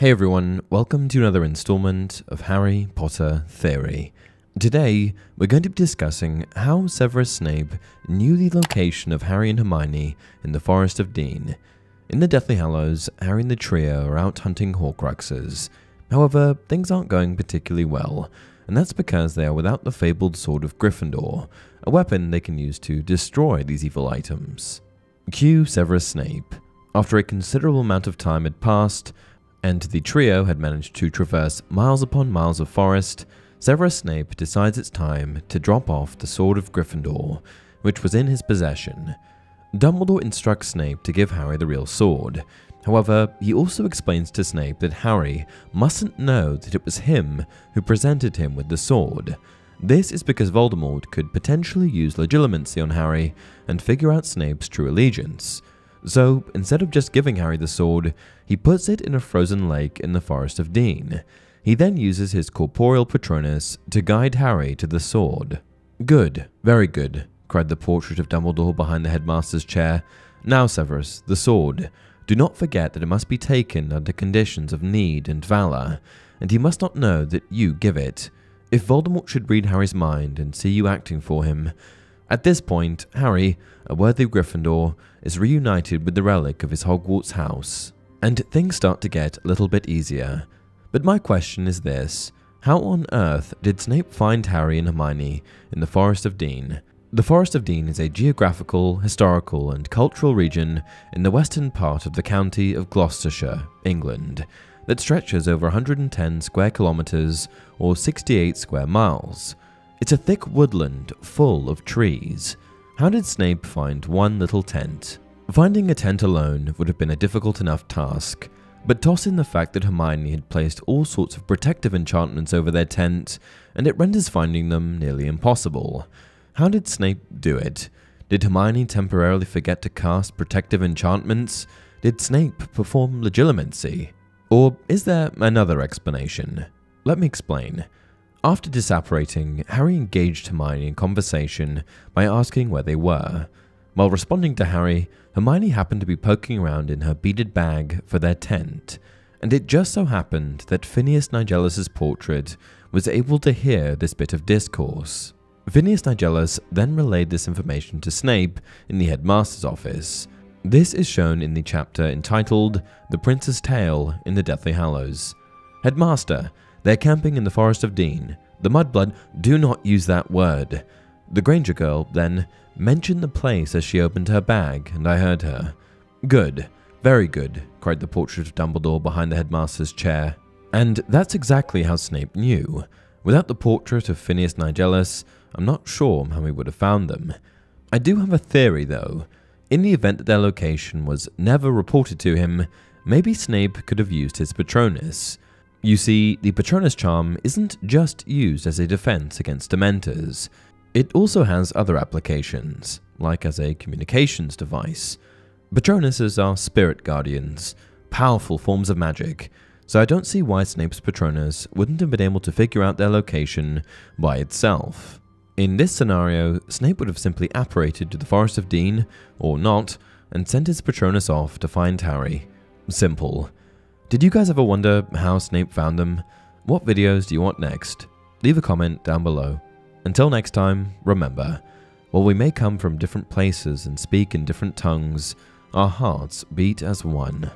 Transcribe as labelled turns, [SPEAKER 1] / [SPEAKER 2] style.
[SPEAKER 1] Hey everyone, welcome to another installment of Harry Potter Theory. Today, we're going to be discussing how Severus Snape knew the location of Harry and Hermione in the Forest of Dean. In the Deathly Hallows, Harry and the trio are out hunting Horcruxes. However, things aren't going particularly well, and that's because they are without the fabled Sword of Gryffindor, a weapon they can use to destroy these evil items. Cue Severus Snape. After a considerable amount of time had passed, and the trio had managed to traverse miles upon miles of forest, Severus Snape decides it's time to drop off the Sword of Gryffindor, which was in his possession. Dumbledore instructs Snape to give Harry the real sword. However, he also explains to Snape that Harry mustn't know that it was him who presented him with the sword. This is because Voldemort could potentially use legitimacy on Harry and figure out Snape's true allegiance. So, instead of just giving Harry the sword, he puts it in a frozen lake in the Forest of Dean. He then uses his corporeal Patronus to guide Harry to the sword. "Good, very good," cried the portrait of Dumbledore behind the headmaster's chair. "Now, Severus, the sword. Do not forget that it must be taken under conditions of need and valor, and he must not know that you give it. If Voldemort should read Harry's mind and see you acting for him..." At this point, Harry, a worthy Gryffindor, is reunited with the relic of his Hogwarts house, and things start to get a little bit easier. But my question is this: how on earth did Snape find Harry and Hermione in the Forest of Dean? The Forest of Dean is a geographical, historical, and cultural region in the western part of the county of Gloucestershire, England, that stretches over 110 square kilometers or 68 square miles. It's a thick woodland full of trees. How did Snape find one little tent? Finding a tent alone would have been a difficult enough task, but toss in the fact that Hermione had placed all sorts of protective enchantments over their tent, and it renders finding them nearly impossible. How did Snape do it? Did Hermione temporarily forget to cast protective enchantments? Did Snape perform legilimency? Or is there another explanation? Let me explain. After disapparating, Harry engaged Hermione in conversation by asking where they were. While responding to Harry, Hermione happened to be poking around in her beaded bag for their tent, and it just so happened that Phineas Nigellus's portrait was able to hear this bit of discourse. Phineas Nigellus then relayed this information to Snape in the headmaster's office. This is shown in the chapter entitled "The Prince's Tale" in the Deathly Hallows. "Headmaster, they're camping in the Forest of Dean. The Mudblood, do not use that word." The Granger girl then mentioned the place as she opened her bag, and I heard her. "Good, very good," cried the portrait of Dumbledore behind the headmaster's chair. And that's exactly how Snape knew. Without the portrait of Phineas Nigellus, I'm not sure how he would have found them. I do have a theory though. In the event that their location was never reported to him, maybe Snape could have used his Patronus. You see, the Patronus charm isn't just used as a defense against Dementors. It also has other applications, like as a communications device. Patronuses are spirit guardians, powerful forms of magic, so I don't see why Snape's Patronus wouldn't have been able to figure out their location by itself. In this scenario, Snape would have simply apparated to the Forest of Dean, or not, and sent his Patronus off to find Harry. Simple. Did you guys ever wonder how Snape found them? What videos do you want next? Leave a comment down below. Until next time, remember, while we may come from different places and speak in different tongues, our hearts beat as one.